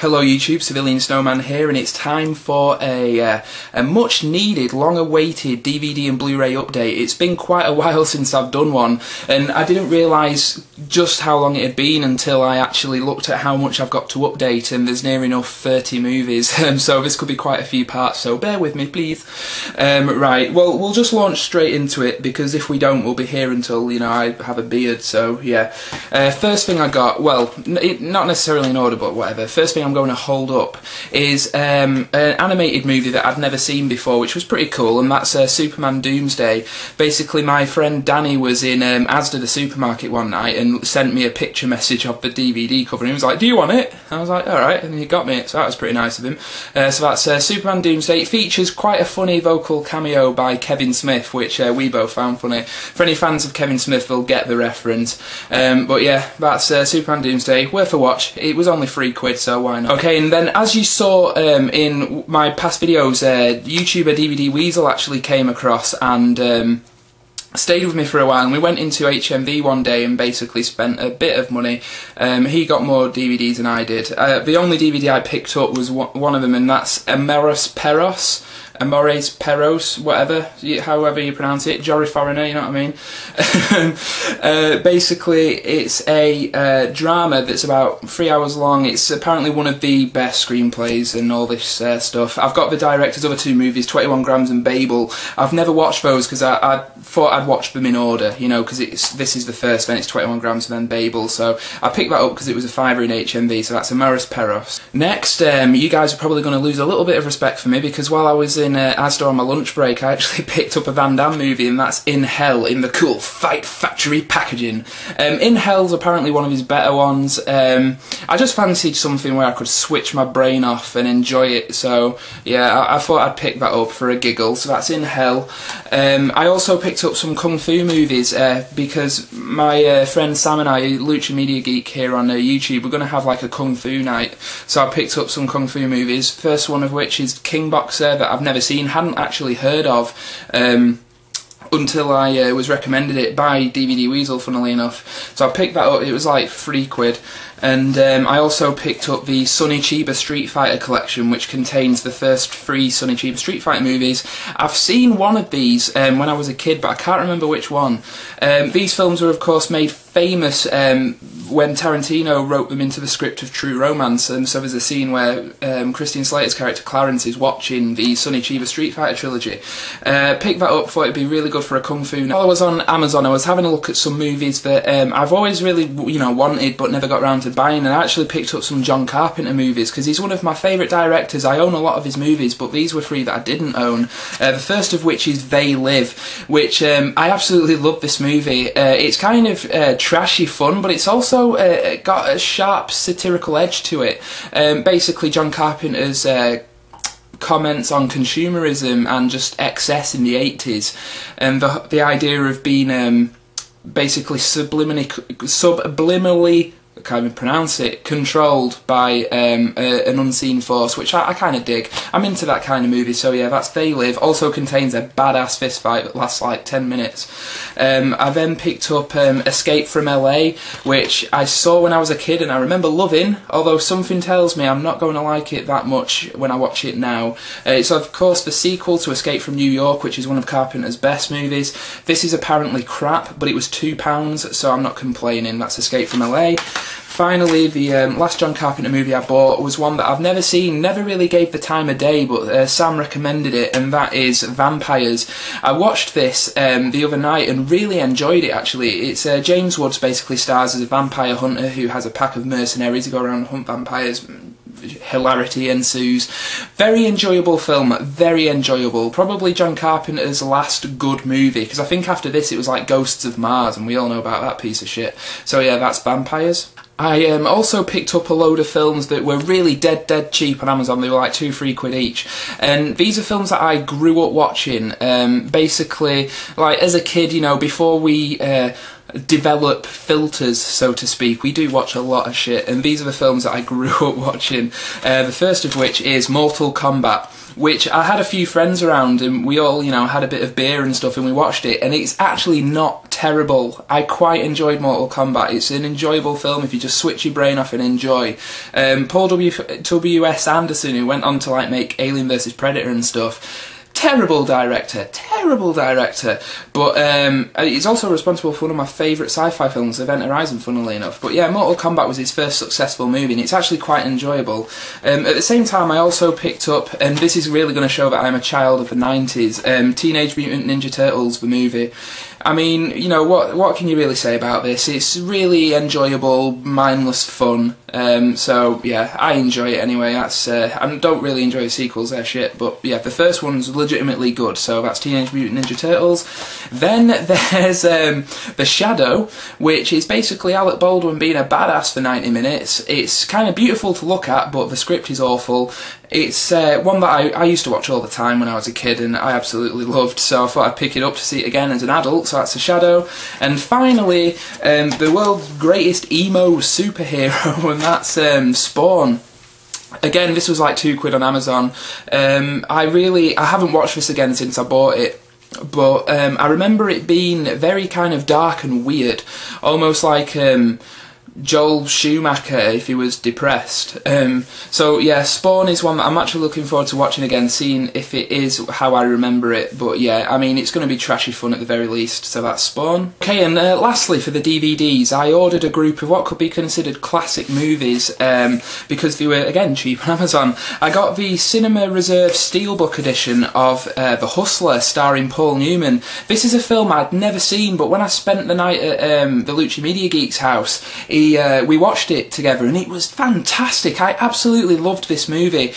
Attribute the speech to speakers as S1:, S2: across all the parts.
S1: Hello YouTube, CivilianSnowman here, and it's time for a much needed, long awaited DVD and Blu Ray update. It's been quite a while since I've done one, and I didn't realise just how long it had been until I actually looked at how much I've got to update, and there's near enough 30 movies, so this could be quite a few parts, so bear with me please. Right, well we'll just launch straight into it, because if we don't we'll be here until, you know, I have a beard, so yeah. First thing I got, well, not necessarily in order, but whatever. First thing I'm going to hold up is an animated movie that I'd never seen before, which was pretty cool, and that's Superman Doomsday. Basically, my friend Danny was in Asda the supermarket one night and sent me a picture message of the DVD cover, and he was like, "Do you want it?" And I was like, "Alright," and he got me it, so that was pretty nice of him. So that's Superman Doomsday. It features quite a funny vocal cameo by Kevin Smith, which we both found funny. For any fans of Kevin Smith, they'll get the reference. But yeah, that's Superman Doomsday. Worth a watch. It was only £3, so why not? Okay, and then as you saw in my past videos, YouTuber DVD Weasel actually came across and stayed with me for a while, and we went into HMV one day and basically spent a bit of money. He got more DVDs than I did. The only DVD I picked up was one of them, and that's Amores Perros, whatever, however you pronounce it, Jory Foreigner, you know what I mean? Basically, it's a drama that's about 3 hours long. It's apparently one of the best screenplays and all this stuff. I've got the director's other two movies, 21 Grams and Babel. I've never watched those because I thought I'd watch them in order, you know, because this is the first, then it's 21 Grams and then Babel, so I picked that up because it was a £5 in HMV, so that's Amores Perros. Next, you guys are probably going to lose a little bit of respect for me, because while I was in Asda on my lunch break, I actually picked up a Van Damme movie, and that's In Hell, in the cool Fight Factory packaging. In Hell's apparently one of his better ones. I just fancied something where I could switch my brain off and enjoy it, so yeah, I thought I'd pick that up for a giggle, so that's In Hell. I also picked up some Kung Fu movies, because my friend Sam and I, Lucha Media Geek here on YouTube, we're going to have like a Kung Fu night, so I picked up some Kung Fu movies, first one of which is King Boxer, that I've never seen, hadn't actually heard of, until I was recommended it by DVD Weasel, funnily enough. So I picked that up, it was like £3. And I also picked up the Sonny Chiba Street Fighter collection, which contains the first 3 Sonny Chiba Street Fighter movies. I've seen one of these when I was a kid, but I can't remember which one. These films were of course made famous when Tarantino wrote them into the script of True Romance, and so there's a scene where Christian Slater's character Clarence is watching the Sonny Chiba Street Fighter trilogy. Picked that up, thought it'd be really good for a Kung Fu night. While I was on Amazon, I was having a look at some movies that I've always really, you know, wanted but never got around to buying, and I actually picked up some John Carpenter movies, because he's one of my favourite directors. I own a lot of his movies, but these were 3 that I didn't own. The first of which is They Live, which I absolutely love this movie. It's kind of trashy fun, but it's also got a sharp satirical edge to it. Basically, John Carpenter's comments on consumerism and just excess in the 80s, and the idea of being basically subliminally, I can't even pronounce it, controlled by an unseen force, which I kind of dig. I'm into that kind of movie, so yeah, that's They Live. Also contains a badass fist fight that lasts like 10 minutes. I then picked up Escape from LA, which I saw when I was a kid and I remember loving, although something tells me I'm not going to like it that much when I watch it now. It's of course the sequel to Escape from New York, which is one of Carpenter's best movies. This is apparently crap, but it was £2, so I'm not complaining. That's Escape from LA. Finally, the last John Carpenter movie I bought was one that I've never seen, never really gave the time of day, but Sam recommended it, and that is Vampires. I watched this the other night and really enjoyed it, actually. It's James Woods basically stars as a vampire hunter who has a pack of mercenaries who go around and hunt vampires. Hilarity ensues. Very enjoyable film, very enjoyable. Probably John Carpenter's last good movie, because I think after this it was like Ghosts of Mars, and we all know about that piece of shit. So yeah, that's Vampires. I also picked up a load of films that were really dead cheap on Amazon. They were like £2–3 each, and these are films that I grew up watching. Basically, like as a kid, you know, before we develop filters, so to speak, we do watch a lot of shit, and these are the films that I grew up watching. The first of which is Mortal Kombat, which I had a few friends around and we all, you know, had a bit of beer and stuff and we watched it, and it's actually not terrible. I quite enjoyed Mortal Kombat. It's an enjoyable film if you just switch your brain off and enjoy. Paul W.S. Anderson, who went on to like make Alien vs Predator and stuff, terrible director, but he's also responsible for one of my favourite sci-fi films, Event Horizon, funnily enough. But yeah, Mortal Kombat was his first successful movie, and it's actually quite enjoyable. At the same time, I also picked up, and this is really going to show that I'm a child of the 90s, Teenage Mutant Ninja Turtles, the movie. I mean, you know, what can you really say about this? It's really enjoyable, mindless fun. So yeah, I enjoy it anyway. That's I don't really enjoy the sequels, they're shit, but yeah, the first one's legitimately good. So that's Teenage Mutant Ninja Turtles. Then there's The Shadow, which is basically Alec Baldwin being a badass for 90 minutes. It's kind of beautiful to look at, but the script is awful. It's one that I used to watch all the time when I was a kid, and I absolutely loved, so I thought I'd pick it up to see it again as an adult, so that's The Shadow. And finally, the world's greatest emo superhero, and that's Spawn. Again, this was like £2 on Amazon. I haven't watched this again since I bought it, but I remember it being very kind of dark and weird, almost like Joel Schumacher if he was depressed. So yeah, Spawn is one that I'm actually looking forward to watching again, seeing if it is how I remember it. But yeah, I mean, it's going to be trashy fun at the very least, so that's Spawn. Okay, and lastly for the DVDs, I ordered a group of what could be considered classic movies, because they were, again, cheap on Amazon. I got the Cinema Reserve Steelbook edition of The Hustler, starring Paul Newman. This is a film I'd never seen, but when I spent the night at the Lucha Media Geek's house, we watched it together, and it was fantastic. I absolutely loved this movie.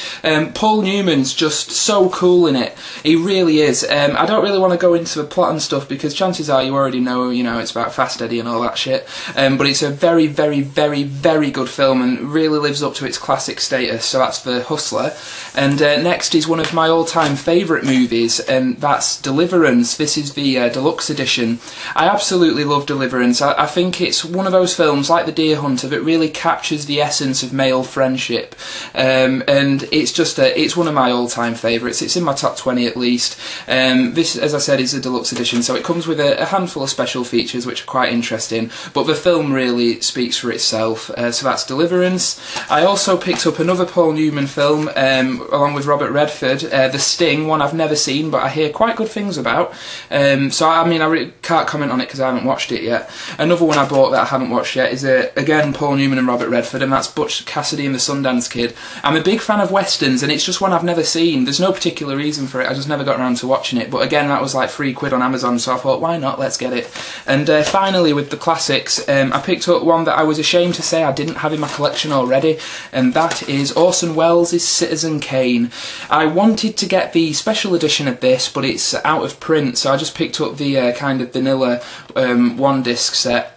S1: Paul Newman's just so cool in it. He really is. I don't really want to go into the plot and stuff, because chances are you already know, you know, it's about Fast Eddie and all that shit. But it's a very, very, very, very good film, and really lives up to its classic status, so that's The Hustler. And next is one of my all-time favourite movies, and that's Deliverance. This is the deluxe edition. I absolutely love Deliverance. I think it's one of those films, like The Deer Hunter, that really captures the essence of male friendship, and it's just it's one of my all-time favourites. It's in my top 20 at least. This, as I said, is a deluxe edition, so it comes with a handful of special features which are quite interesting, but the film really speaks for itself. So that's Deliverance. I also picked up another Paul Newman film along with Robert Redford, The Sting, one I've never seen but I hear quite good things about, so I mean, I really can't comment on it because I haven't watched it yet. Another one I bought that I haven't watched yet is again Paul Newman and Robert Redford, and that's Butch, Cassidy and the Sundance Kid. I'm a big fan of westerns, and it's just one I've never seen. There's no particular reason for it, I just never got around to watching it, but again, that was like £3 on Amazon, so I thought, why not, let's get it. And finally, with the classics, I picked up one that I was ashamed to say I didn't have in my collection already, and that is Orson Welles' Citizen Kane. I wanted to get the special edition of this, but it's out of print, so I just picked up the kind of vanilla one-disc set.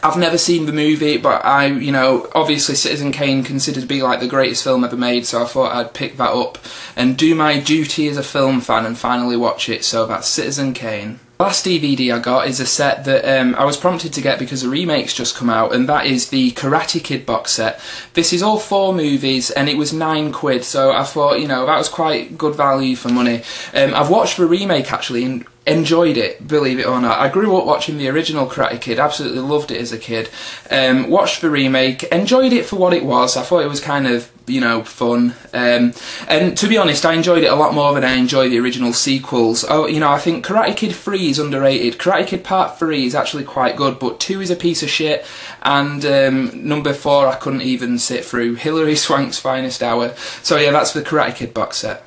S1: I've never seen the movie, but you know, obviously Citizen Kane considered to be like the greatest film ever made, so I thought I'd pick that up and do my duty as a film fan and finally watch it, so that's Citizen Kane. The last DVD I got is a set that I was prompted to get because a remake's just come out, and that is the Karate Kid box set. This is all 4 movies, and it was £9, so I thought, you know, that was quite good value for money. I've watched the remake actually, and enjoyed it, believe it or not. I grew up watching the original Karate Kid, absolutely loved it as a kid. Watched the remake, enjoyed it for what it was. I thought it was kind of, you know, fun. And to be honest, I enjoyed it a lot more than I enjoyed the original sequels. Oh, you know, I think Karate Kid 3 is underrated. Karate Kid Part 3 is actually quite good, but 2 is a piece of shit, and number 4 I couldn't even sit through. Hilary Swank's Finest Hour. So yeah, that's the Karate Kid box set.